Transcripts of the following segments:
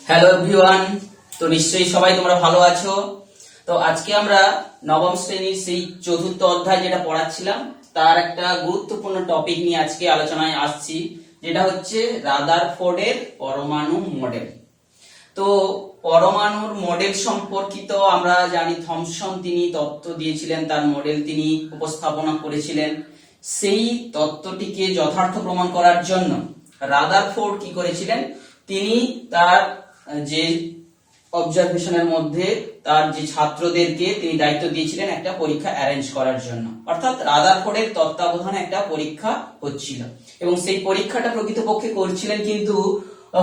Hello everyone, তো নিশ্চয়ই সবাই তোমরা ভালো আছো। তো আজকে আমরা নবম শ্রেণীর সেই চতুর্থ অধ্যায় যেটা পড়াচ্ছিলাম তার একটা গুরুত্বপূর্ণ টপিক নিয়ে আজকে আলোচনায় আসছি, যেটা হচ্ছে রাদারফোর্ডের পরমাণু মডেল। তো পরমাণুর মডেল সম্পর্কিত আমরা জানি থমসন তিনি তত্ত্ব দিয়েছিলেন, তার মডেল তিনি উপস্থাপনা করেছিলেন। সেই তত্ত্বটিকে যথার্থ প্রমাণ করার জন্য রাদারফোর্ড কি করেছিলেন, তিনি তার যে অবজারভেশনের মধ্যে তার যে ছাত্রদেরকে তিনি দায়িত্ব দিয়েছিলেন একটা পরীক্ষা অ্যারেঞ্জ করার জন্য, অর্থাৎ রাদারফোর্ডের তত্ত্বাবধানে একটা পরীক্ষা হচ্ছিল এবং সেই পরীক্ষাটা প্রকৃতপক্ষে করছিলেন কিন্তু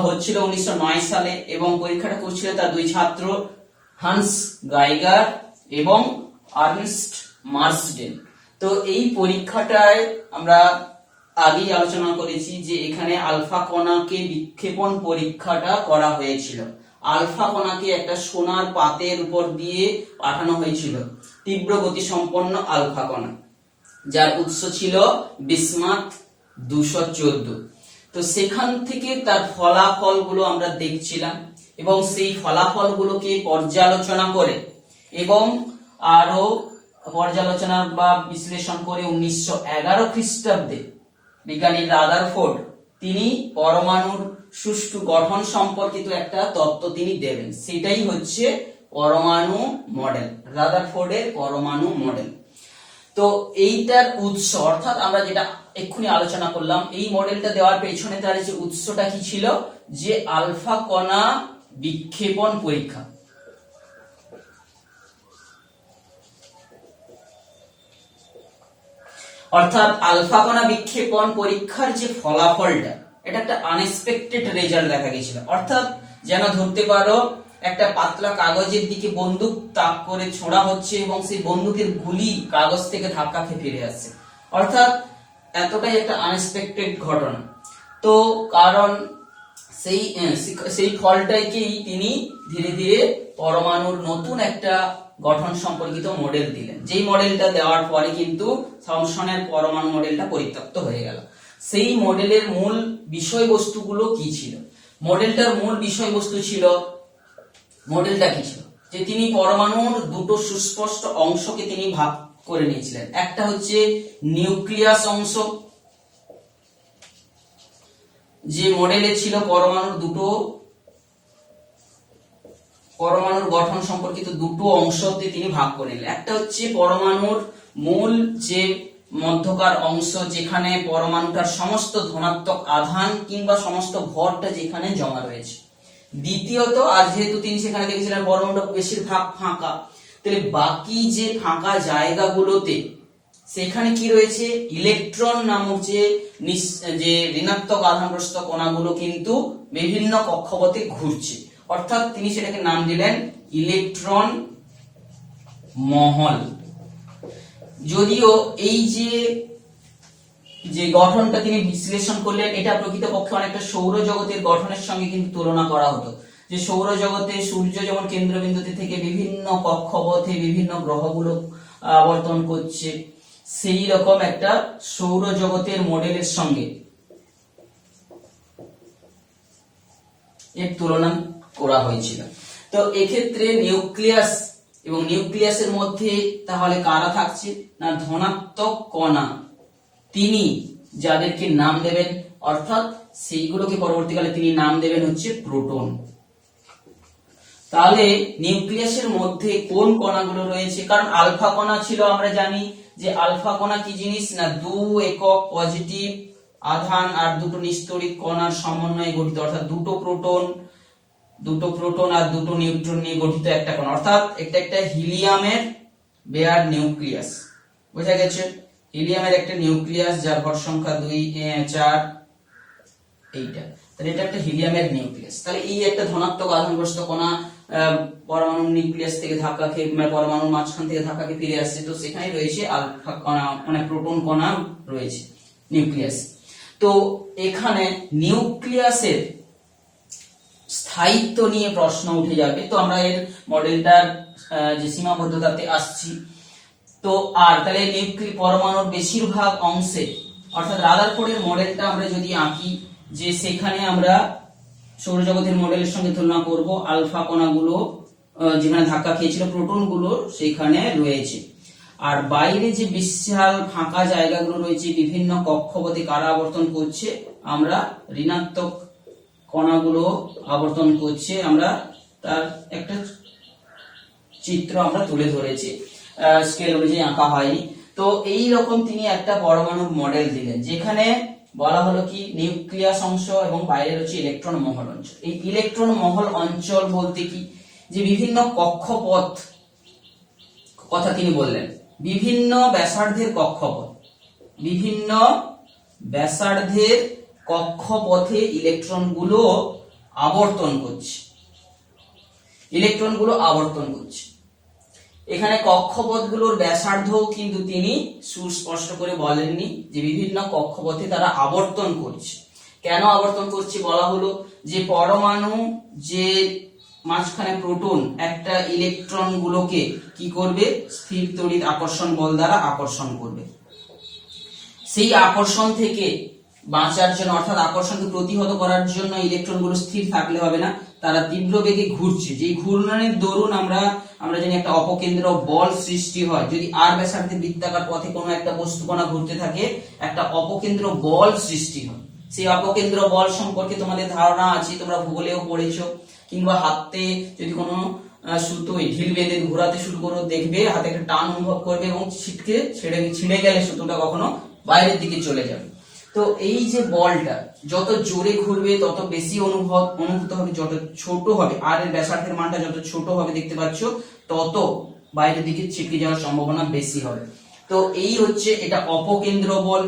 হচ্ছিল 1909 সালে এবং পরীক্ষাটা করছিলেন তার দুই ছাত্র হান্স গাইগার এবং আর্নেস্ট মার্সডেন। তো এই পরীক্ষাটায় আমরা আগেই আলোচনা করেছি যে এখানে আলফা কণাকে বিক্ষেপণ পরীক্ষাটা করা হয়েছিল। আলফা কণাকে একটা সোনার পাতের উপর দিয়ে পাঠানো হয়েছিল, তীব্র গতি সম্পন্ন আলফা কণা, যার উৎস ছিল বিসমাথ 214। তো সেখান থেকে তার ফলাফলগুলো আমরা দেখছিলাম এবং সেই ফলাফলগুলোকে পর্যালোচনা করে এবং আরো পর্যালোচনা বা বিশ্লেষণ করে 1911 খ্রিস্টাব্দে বিজ্ঞানী রাদারফোর্ড তিনি পরমাণুর সুষ্ঠু গঠন সম্পর্কিত একটা তত্ত্ব তিনি দেবেন, সেটাই হচ্ছে পরমাণু মডেল, রাদারফোর্ডের পরমাণু মডেল। তো এইটার উৎস অর্থাৎ আমরা যেটা এক্ষুনি আলোচনা করলাম, এই মডেলটা দেওয়ার পেছনে তার যে উৎসটা কি ছিল, যে আলফা কণা বিক্ষেপণ পরীক্ষা। অর্থাৎ আলফা কণা বিক্ষেপণ পরীক্ষার যে ফলাফলটা, এটা একটা আনএক্সপেক্টেড রেজাল্ট দেখা গেছিল। অর্থাৎ যেন ধরতে পারো একটা পাতলা কাগজের দিকে বন্দুক তাক করে ছোড়া হচ্ছে এবং সেই বন্দুকের গুলি কাগজ থেকে ধাক্কা খেয়ে ফিরে আসছে, অর্থাৎ এতটাই একটা আনএক্সপেক্টেড ঘটনা। তো কারণ সেই ফলটাকেই তিনি ধীরে ধীরে পরমাণুর নতুন একটা গঠন সম্পর্কিত মডেল দিলেন, যেই মডেলটা দেওয়ার পরে কিন্তু থমসনের পরমাণু মডেলটা পরিত্যক্ত হয়ে গেল। সেই মডেলের মূল বিষয়বস্তুগুলো কি ছিল? মডেলটার মূল বিষয়বস্তু ছিল, মডেলটা কি ছিল, যে তিনি পরমাণুর দুটো সুস্পষ্ট অংশকে তিনি ভাগ করে নিয়েছিলেন। একটা হচ্ছে নিউক্লিয়াস অংশ, যে মডেলে ছিল পরমাণুর গঠন সম্পর্কিত দুটো অংশতে তিনি ভাগ করে নিলেন। একটা হচ্ছে পরমাণুর মূল যে মধ্যকার অংশ, যেখানে পরমাণুটার সমস্ত ধনাত্মক আধান কিংবা সমস্ত ভরটা যেখানে জমা রয়েছে। দ্বিতীয়ত, আর যেহেতু তিনি সেখানে দেখেছিলেন পরমাণুটা বেশিরভাগ ফাঁকা, তাহলে বাকি যে ফাঁকা জায়গাগুলোতে সেখানে কি রয়েছে, ইলেকট্রন নামক যে ঋণাত্মক আধানগ্রস্ত কণাগুলো কিন্তু বিভিন্ন কক্ষপথে ঘুরছে, অর্থাৎ তিনি সেটাকে নাম দিলেন ইলেকট্রন মহল। যদিও এই যে গঠনটা তিনি বিশ্লেষণ করলেন, এটা প্রকৃতপক্ষে অনেকটা সৌরজগতের গঠনের সঙ্গে কিন্তু তুলনা করা হতো, যে সৌরজগতে সূর্য যেমন কেন্দ্রবিন্দুতে থেকে বিভিন্ন কক্ষপথে বিভিন্ন গ্রহগুলো আবর্তন করছে, সেই রকম একটা সৌরজগতের মডেলের সঙ্গে এর তুলনা করা হয়েছিল। তো এক্ষেত্রে নিউক্লিয়াস এবং নিউক্লিয়াসের মধ্যে তাহলে কারা থাকছে না, ধনাত্মক কণা, তিনি যাদেরকে নাম দেবেন, অর্থাৎ সেইগুলোকে পরবর্তীকালে তিনি নাম দেবেন হচ্ছে প্রোটন। তাহলে নিউক্লিয়াসের মধ্যে কোন কণাগুলো রয়েছে, কারণ আলফা কণা ছিল, আমরা জানি যে আলফা কণা কি জিনিস না, 2 একক পজিটিভ আধান আর দুটো নিস্তড়িত কণার সমন্বয়ে গঠিত, অর্থাৎ দুটো প্রোটন আর দুটো নিউট্রন নিয়ে গঠিত একটা কণা, অর্থাৎ এটা একটা হিলিয়ামের বেয়ার নিউক্লিয়াস। বোঝা গেছে, হিলিয়ামের একটা নিউক্লিয়াস যার ভর সংখ্যা 2, 4, এইটা, তাহলে এটা একটা হিলিয়ামের নিউক্লিয়াস। তাহলে এই একটা ধনাত্মক আধানগ্রস্ত কণা পরমাণু নিউক্লিয়াস থেকে ধাক্কা খেয়ে পরমাণুর মাঝখান থেকে ধাক্কা খেয়ে ফিরে আসছে, তো সেখানে রয়েছে আলফা কণা, মানে প্রোটন কণা রয়েছে নিউক্লিয়াস। তো এখানে নিউক্লিয়াসের স্থায়িত্ব নিয়ে প্রশ্ন উঠে যাবে, তো আমরা এর মডেলটার যে সীমাবদ্ধতাতে আসছি। তো আর তাহলে পরমাণুর বেশিরভাগ অংশে, অর্থাৎ রাদারফোর্ডের মডেলটা আমরা যদি আঁকি, যে সেখানে আমরা সৌরজগতের মডেলের সঙ্গে তুলনা করব, আলফা কণাগুলো যেখানে ধাক্কা খেয়েছিল প্রোটনগুলো সেখানে রয়েছে। আর বাইরে যে বিশাল ফাঁকা জায়গাগুলো রয়েছে বিভিন্ন কক্ষপথে কারা আবর্তন করছে, আমরা ঋণাত্মক কণাগুলো আবর্তন করছে, আমরা তার একটা চিত্র আমরা তুলে ধরেছি, স্কেল অনুযায়ী আঁকা হয়নি। তো এই রকম তিনি একটা পরমাণুর মডেল দিলেন যেখানে বলা হলো কি নিউক্লিয়াস অংশ এবং বাইরে রয়েছে ইলেকট্রন মহল অঞ্চল। এই ইলেকট্রন মহল অঞ্চল বলতে কি, যে বিভিন্ন কক্ষপথ কথা তিনি বললেন, বিভিন্ন ব্যাসার্ধের কক্ষপথ, বিভিন্ন ব্যাসার্ধের কক্ষপথে ইলেকট্রনগুলো আবর্তন করছে, ইলেকট্রনগুলো আবর্তন করছে। এখানে কক্ষপথগুলোর ব্যাসার্ধও কিন্তু তিনি সুস্পষ্ট করে বলেননি, যে বিভিন্ন কক্ষপথে তারা আবর্তন করছে। কেন আবর্তন করছে বলা হলো, যে পরমাণু যে মাঝখানে প্রোটন একটা ইলেকট্রন গুলোকে কি করবে, স্থির তড়িৎ আকর্ষণ বল দ্বারা আকর্ষণ করবে। সেই আকর্ষণ থেকে বাঁচার জন্য, অর্থাৎ আকর্ষণকে প্রতিহত করার জন্য ইলেকট্রনগুলো স্থির থাকলে হবে না, তারা তীব্র বেগে ঘুরছে। যে ঘূর্ণনের দরুন আমরা জানি একটা অপকেন্দ্র বল সৃষ্টি হয়। যদি আর ব্যাসার্ধে বৃত্তাকার পথে কোনো একটা বস্তুকণা ঘুরতে থাকে, একটা অপকেন্দ্র বল সৃষ্টি হয়। সেই অপকেন্দ্র বল সম্পর্কে তোমাদের ধারণা আছে, তোমরা ভূগোলেও পড়েছো, কিংবা হাতে যদি কোনো সুতোয় ঢিল বেঁধে ঘোরাতে শুরু করো, দেখবে হাতে একটা টান অনুভব করবে এবং ছিঁড়ে গেলে সুতোটা কখনো বাইরের দিকে চলে যাবে। তো এই যে বলটা যত জোরে ঘুরবে তত বেশি অনুভূত হবে, যত ছোট হবে, আর এর ব্যাসার্ধের মানটা যত ছোট হবে দেখতে পাচ্ছ, তত বাইরের দিকে ছিটকে যাওয়ার সম্ভাবনা বেশি হবে। তো এই হচ্ছে এটা অপকেন্দ্র বল,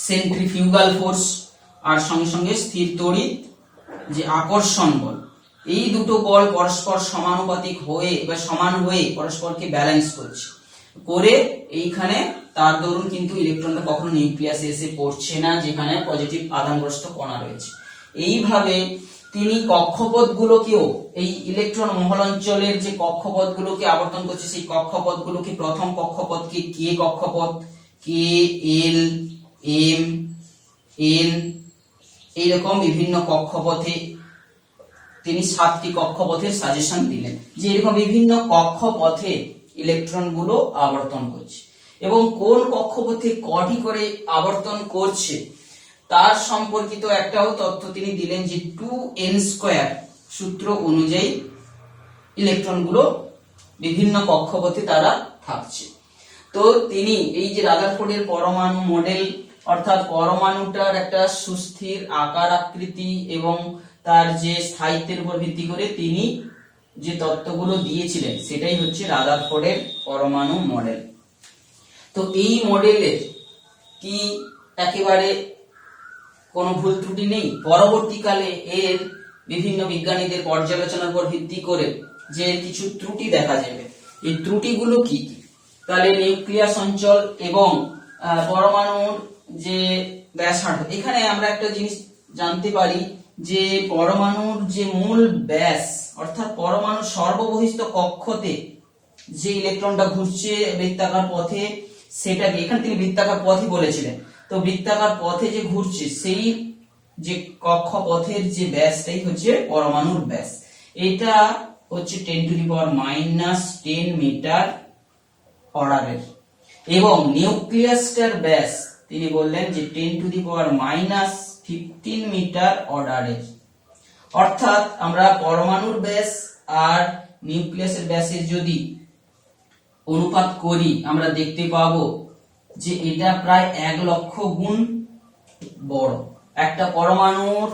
সেন্ট্রিফিউগাল ফোর্স, আর সঙ্গে সঙ্গে স্থির তড়িৎ যে আকর্ষণ বল। এই দুটো বল পরস্পর সমানুপাতিক হয়ে বা সমান হয়ে পরস্পরকে ব্যালেন্স করছে, করে এইখানে তার দরুন কিন্তু ইলেকট্রনটা কখনো নিউক্লিয়াসে এসে পড়ছে না, যেখানে পজিটিভ আধানগ্রস্ত কণা রয়েছে। এইভাবে তিনি কক্ষপথগুলোকেও, এই ইলেকট্রন মহল অঞ্চলের যে কক্ষপথগুলোকে আবর্তন করছে, সেই কক্ষপথগুলোকে প্রথম কক্ষপথকে কে কক্ষপথ, কে, এল, এম, এন, এইরকম বিভিন্ন কক্ষপথে তিনি 7টি কক্ষপথের সাজেশন দিলেন, যে এরকম বিভিন্ন কক্ষপথে ইলেকট্রন গুলো আবর্তন করছে এবং কোন কক্ষপথে কটি করে আবর্তন করছে তার সম্পর্কিত একটাও তথ্য তিনি দিলেন, যে 2n² সূত্র অনুযায়ী ইলেকট্রন গুলো বিভিন্ন কক্ষপথে তারা থাকছে। তো তিনি এই যে রাদারফোর্ডের পরমাণু মডেল, অর্থাৎ পরমাণুটার একটা সুস্থির আকার আকৃতি এবং তার যে স্থায়িত্বের উপর ভিত্তি করে তিনি যে তত্ত্বগুলো দিয়েছিলেন, সেটাই হচ্ছে রাদারফোর্ডের পরমাণু মডেল। তো এই মডেলের কি একেবারে কোনো ভুল ত্রুটি নেই? পরবর্তীকালে এর বিভিন্ন বিজ্ঞানীদের পর্যালোচনার উপর ভিত্তি করে যে কিছু ত্রুটি দেখা যাবে। এই ত্রুটিগুলো কি? তাহলে নিউক্লিয়াস অঞ্চল এবং পরমাণুর যে ব্যাসার্ধ, এখানে আমরা একটা জিনিস জানতে পারি, যে পরমাণুর যে মূল ব্যাস, অর্থাৎ পরমাণুর সর্ববহিস্থ কক্ষতে যে ইলেকট্রনটা ঘুরছে বৃত্তাকার পথে, সেটাকে এখানে তিনি বৃত্তাকার পথই বলেছিলেন। তো বৃত্তাকার পথে যে ঘুরছে সেই যে কক্ষপথের যে ব্যাসটাই হচ্ছে পরমাণুর ব্যাস। এটা হচ্ছে 10⁻⁻10 মিটার অর্ডারের, এবং নিউক্লিয়াসটার ব্যাস তিনি বললেন যে 10⁻⁻15 মিটার অর্ডারের। অর্থাৎ আমরা পরমাণুর ব্যাস আর নিউক্লিয়াসের ব্যাসের যদি অনুপাত করি, আমরা দেখতে পাবো যে এটা প্রায় 1 লক্ষ গুণ বড়। একটা পরমাণুর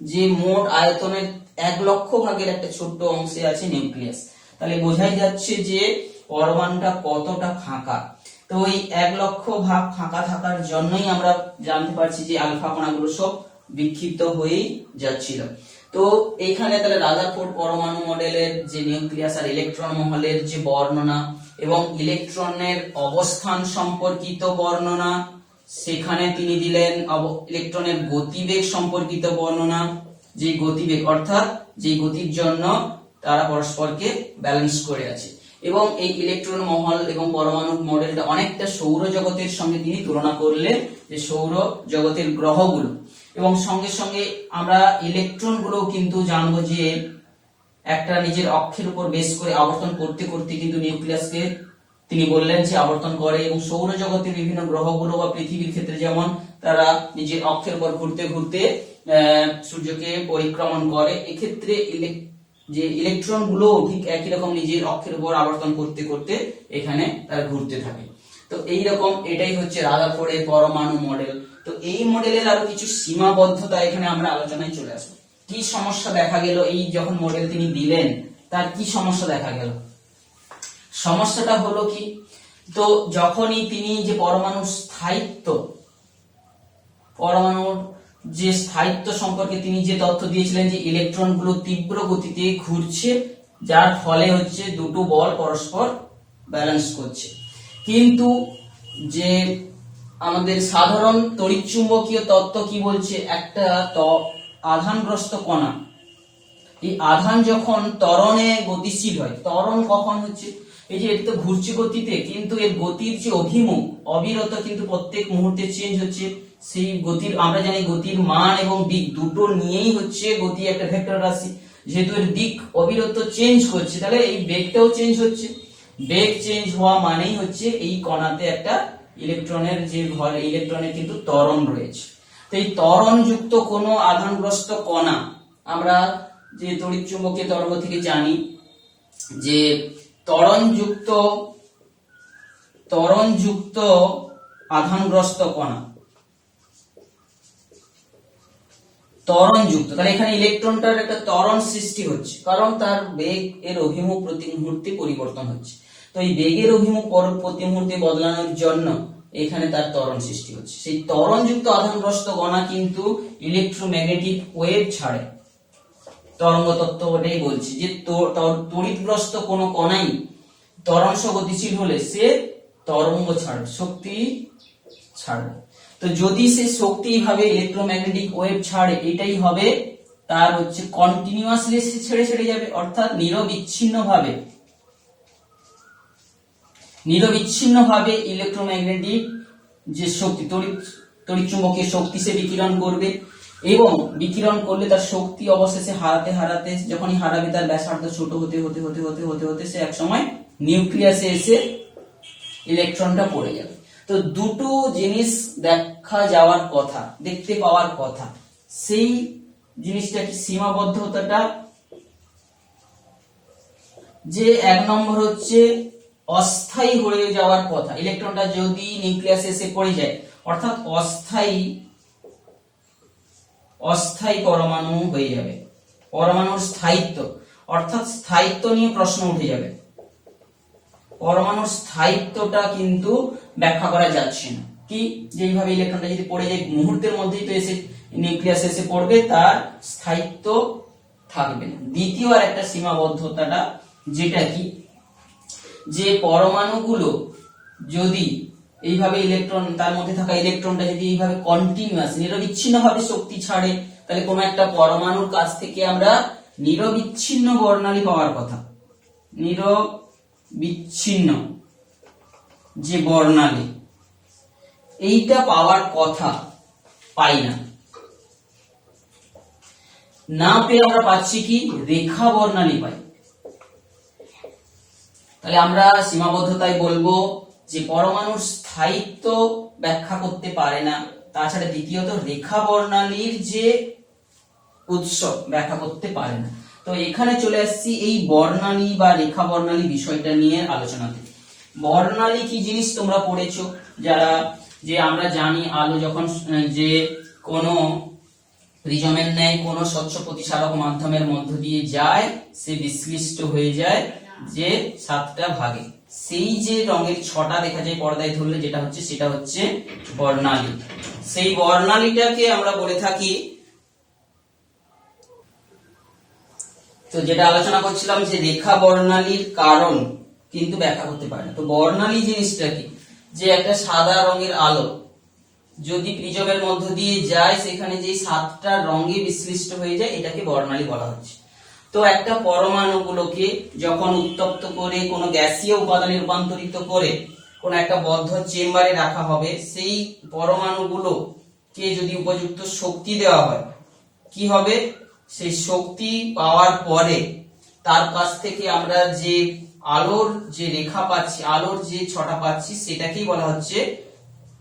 যে মোট আয়তনের 1 লক্ষ ভাগের একটা ছোট্ট অংশে আছে নিউক্লিয়াস। তাহলে বোঝাই যাচ্ছে যে পরমাণুটা কতটা ফাঁকা। তো এই 1 লক্ষ ভাগ ফাঁকা থাকার জন্যই আমরা জানতে পারছি যে আলফা কণাগুলো সব বিক্ষিপ্ত হয়েই যাচ্ছিল। তো এইখানে তাহলে রাদারফোর্ড পরমাণু মডেলের যে নিউক্লিয়াস আর ইলেকট্রন মহলের যে বর্ণনা এবং ইলেকট্রনের অবস্থান সম্পর্কিত বর্ণনা, সেখানে তিনি দিলেন ইলেকট্রনের গতিবেগ সম্পর্কিত বর্ণনা, যে গতিবেগ অর্থাৎ যে গতির জন্য তারা পরস্পরকে ব্যালেন্স করে আছে। এবং এই ইলেকট্রন মহল এবং পরমাণু মডেলটা অনেকটা সৌরজগতের সঙ্গে তিনি তুলনা করলেন, যে সৌর জগতের গ্রহগুলো এবং সঙ্গে সঙ্গে আমরা ইলেকট্রন গুলো কিন্তু জানবো যে একটা নিজের অক্ষের উপর বেস করে আবর্তন করতে করতে কিন্তু নিউক্লিয়াসকে তিনি বললেন যে আবর্তন করে, এবং সৌরজগতের বিভিন্ন গ্রহগুলো বা পৃথিবীর ক্ষেত্রে যেমন তারা নিজের অক্ষের উপর ঘুরতে ঘুরতে সূর্যকে পরিক্রমণ করে, এক্ষেত্রে যে ইলেকট্রন গুলো ঠিক একই রকম নিজের অক্ষের উপর আবর্তন করতে করতে এখানে তারা ঘুরতে থাকে। তো এইরকম এটাই হচ্ছে রাদারফোর্ডের পরমাণু মডেল। তো এই মডেলের আরো কিছু সীমাবদ্ধতা এখানে আমরা আলোচনায় চলে আসবো। কি সমস্যা দেখা গেল এই যখন মডেল তিনি দিলেন, তার কি সমস্যা দেখা গেল? সমস্যাটা হলো কি, তো যখনই তিনি যে পরমাণুর স্থায়িত্ব সম্পর্কে তিনি যে তথ্য দিয়েছিলেন যে ইলেকট্রন গুলো তীব্র গতিতে ঘুরছে, যার ফলে হচ্ছে দুটো বল পরস্পর ব্যালেন্স করছে, কিন্তু যে আমাদের সাধারণ তড়িৎচুম্বকীয় তত্ত্ব কি বলছে, একটা আধানগ্রস্ত কণা, এই আধান যখন ত্বরণে গতিশীল হয়, ত্বরণ কখন হচ্ছে, এই যে এটা তো ঘুরছে গতিতে, কিন্তু এর গতির যে অভিমুখ অবিরত কিন্তু প্রত্যেক মুহূর্তে চেঞ্জ হচ্ছে। সেই গতির আমরা জানি গতির মান এবং দিক দুটো নিয়েই হচ্ছে গতি একটা ভেক্টর রাশি, যেহেতু এর দিক অবিরত চেঞ্জ করছে তাহলে এই বেগটাও চেঞ্জ হচ্ছে। বেগ চেঞ্জ হওয়া মানেই হচ্ছে এই কণাতে একটা ইলেকট্রনের কিন্তু ত্বরণ রয়েছে। তো এই ত্বরণ যুক্ত কোনো আধানগ্রস্ত কণা, আমরা যে তড়িৎচুম্বকীয় তরঙ্গ থেকে জানি যে ত্বরণযুক্ত আধানগ্রস্ত কণা, ত্বরণযুক্ত, তাহলে এখানে ইলেকট্রনটার একটা ত্বরণ সৃষ্টি হচ্ছে, কারণ তার বেগ এর অভিমুখ প্রতি মুহূর্তে পরিবর্তন হচ্ছে। তো এই বেগের অভিমুখ প্রতি মুহূর্তে বদলানোর জন্য এখানে তার ত্বরণ সৃষ্টি হচ্ছে। সেই ত্বরণযুক্ত আধানগ্রস্ত কণা কিন্তু ইলেকট্রোম্যাগনেটিক ওয়েভ ছাড়ে। তরঙ্গ তত্ত্ব ওটাই বলছে যে তড়িৎগ্রস্ত কোনো কণাই ত্বরণস গতিশীল হলে সে তরঙ্গ ছাড়বে, শক্তি ছাড়বে। তো যদি সে শক্তি ভাবে ইলেকট্রোম্যাগনেটিক ওয়েভ ছাড়ে, এটাই হবে তার হচ্ছে কন্টিনিউয়াসলি ছেড়ে ছেড়ে যাবে, অর্থাৎ নিরবিচ্ছিন্নভাবে ইলেকট্রোম্যাগনেটিক যে শক্তি তড়িৎচুম্বকীয় শক্তি সে বিকিরণ করবে, এবং বিকিরণ করলে তার শক্তি অবশেষে হারাতে যখনই হারাবে তার ব্যাসার্ধ ছোট হতে হতে হতে হতে হতে হতে সে একসময় নিউক্লিয়াসে এসে ইলেকট্রনটা পড়ে যাবে। তো দুটো জিনিস দেখতে পাওয়ার কথা, সেই জিনিসটা কি সীমাবদ্ধতাটা, যে এক নম্বর হচ্ছে অস্থায়ী হয়ে যাওয়ার কথা। ইলেকট্রনটা যদি নিউক্লিয়াসে এসে পড়ে যায়, অর্থাৎ অস্থায়ী পরমাণু হয়ে যাবে। পরমাণুর স্থায়িত্ব, অর্থাৎ স্থায়িত্ব নিয়ে প্রশ্ন উঠে যাবে। পরমাণুর স্থায়িত্বটা কিন্তু ব্যাখ্যা করা যাচ্ছে না, কি যেইভাবে ইলেকট্রনটা যদি পড়ে যায় মুহূর্তের মধ্যেই তো এসে নিউক্লিয়াসে এসে পড়বে, তার স্থায়িত্ব থাকবে না। দ্বিতীয় আর একটা সীমাবদ্ধতাটা যেটা কি, যে পরমাণুগুলো যদি এইভাবে তার মধ্যে থাকা ইলেকট্রনটা যদি এইভাবে কন্টিনিউয়াস নিরবিচ্ছিন্নভাবে শক্তি ছাড়ে, তাহলে কোনো একটা পরমাণুর কাছ থেকে আমরা নিরবিচ্ছিন্ন বর্ণালী পাওয়ার কথা, নিরবিচ্ছিন্ন যে বর্ণালী এইটা পাওয়ার কথা পাই না পেয়ে আমরা পাচ্ছি কি রেখা বর্ণালী পাই। তাহলে আমরা সীমাবদ্ধতায় বলবো যে পরমাণুর স্থায়িত্ব ব্যাখ্যা করতে পারে না, তাছাড়া দ্বিতীয়ত রেখা বর্ণালীর যে উৎস ব্যাখ্যা করতে পারে না। তো এখানে চলে আসছি এই বর্ণালী বা রেখা বর্ণালী বিষয়টা নিয়ে আলোচনাতে। বর্ণালী কি জিনিস তোমরা পড়েছো যারা, যে আমরা জানি আলো যখন যে কোনো প্রিজমের ন্যায় কোনো স্বচ্ছ প্রতিসারক মাধ্যমের মধ্য দিয়ে যায়, সে বিশ্লিষ্ট হয়ে যায় যে 7টা ভাগে। সেই যে রঙের 6টা দেখা যায় পর্দায় ধরলে, সেটা হচ্ছে বর্ণালী। সেই বর্ণালীটাকে আমরা বলে থাকি, তো যেটা আলোচনা করছিলাম যে রেখা বর্ণালীর কারণ কিন্তু ব্যাখ্যা করতে পারে না। তো বর্ণালী জিনিসটা কি, যে একটা সাদা রঙের আলো যদি প্রিজমের মধ্য দিয়ে যায়, সেখানে যে 7টা রঙে বিশ্লিষ্ট হয়ে যায়, এটাকে বর্ণালী বলা হচ্ছে। তো একটা পরমাণুগুলোকে যখন উত্তপ্ত করে কোনো গ্যাসীয় উপাদানে রূপান্তরিত করে কোন একটা বদ্ধ চেম্বারে রাখা হবে, সেই পরমাণুগুলো কে যদি উপযুক্ত শক্তি দেওয়া হয়, কি হবে, সেই শক্তি পাওয়ার পরে তার কাছ থেকে আমরা যে আলোর যে রেখা পাচ্ছি, আলোর যে ছটা পাচ্ছি, সেটাকেই বলা হচ্ছে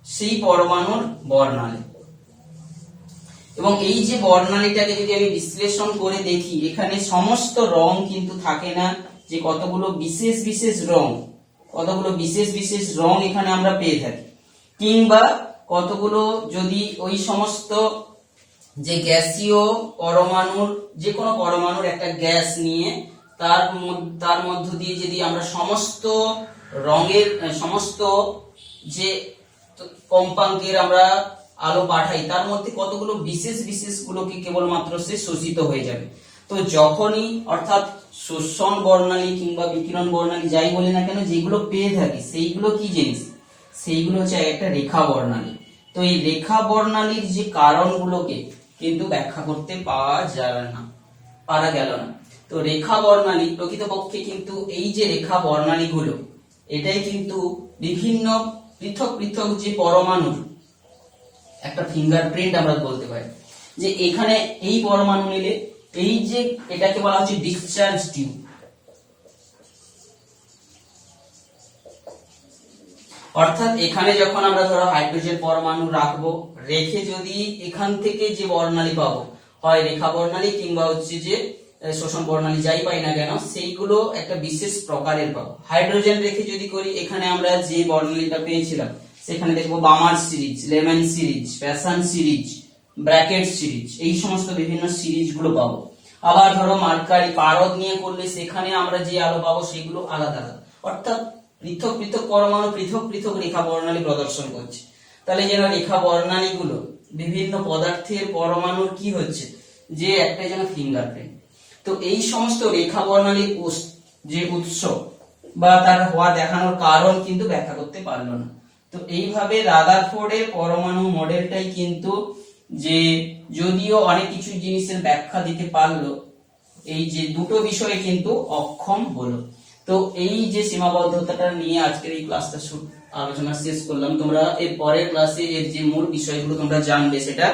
সেই পরমাণুর বর্ণালী। এবং এই যে বর্ণালীটাকে যদি আমি বিশ্লেষণ করে দেখি, এখানে সমস্ত রং কিন্তু থাকে না, যে কতগুলো বিশেষ বিশেষ রং এখানে আমরা পেয়ে থাকি, কিংবা কতগুলো যদি ওই সমস্ত যে গ্যাসীয় পরমাণুর, যে কোনো পরমাণুর একটা গ্যাস নিয়ে তার মধ্য দিয়ে যদি আমরা সমস্ত রঙের সমস্ত যে কম্পাঙ্কের আমরা আলো পাঠাই, তার মধ্যে কতগুলো বিশেষ গুলোকে কেবলমাত্র সে শোষিত হয়ে যাবে। তো যখনই, অর্থাৎ শোষণ বর্ণালী কিংবা বিকিরণ বর্ণালী যাই বলি না কেন, যেগুলো পেয়ে থাকি সেইগুলো কি জিনিস, সেইগুলো হচ্ছে একটা রেখা বর্ণালী। তো এই রেখা বর্ণালীর যে কারণগুলোকে কিন্তু ব্যাখ্যা করতে পারা গেল না। তো রেখা বর্ণালী প্রকৃতপক্ষে কিন্তু এই যে রেখা বর্ণালীগুলো, এটাই কিন্তু বিভিন্ন পৃথক যে পরমাণুর একটা ফিঙ্গারপ্রিন্ট আমরা বলতে পারি। যে এখানে এই পরমাণু নিলে, এই যে এটাকে বলা হচ্ছে ডিসচার্জ টিউব। অর্থাৎ এখানে যখন আমরা ধরো হাইড্রোজেন পরমাণু রাখবো, রেখে যদি এখান থেকে যে বর্ণালী পাবো, হয় রেখা বর্ণালী কিংবা হচ্ছে যে শোষণ বর্ণালী, যাই পাই না কেন, সেইগুলো একটা বিশেষ প্রকারের পাবো। হাইড্রোজেন রেখে যদি করি, এখানে আমরা যে বর্ণালীটা পেয়েছিলাম, সেখানে দেখবো Balmer series, Lyman series, Paschen series, Brackett series, এই সমস্ত বিভিন্ন সিরিজ গুলো পাবো। আবার ধরো মার্কারি পারদ নিয়ে করলে, সেখানে আমরা যে আলো পাবো সেগুলো আলাদা আলাদা, অর্থাৎ পৃথক পরমাণু পৃথক রেখা বর্ণালী প্রদর্শন করছে। তাহলে যেন রেখা বর্ণালী গুলো বিভিন্ন পদার্থের পরমাণুর কি হচ্ছে, যে একটা যেন ফিঙ্গারপ্রিন্ট। তো এই সমস্ত রেখা বর্ণালীর যে উৎস বা তার হওয়া দেখানোর কারণ কিন্তু ব্যাখ্যা করতে পারলো না। তো এইভাবে রাদারফোর্ডের পরমাণু মডেলটাই কিন্তু, যে যদিও অনেক কিছু জিনিসের ব্যাখ্যা দিতে পারলো, এই যে দুটো বিষয়ে কিন্তু অক্ষম হলো। তো এই যে সীমাবদ্ধতাটা নিয়ে আজকের এই ক্লাসটা আলোচনা শেষ করলাম। তোমরা এর পরের ক্লাসে এর যে মূল বিষয়গুলো তোমরা জানবে, সেটা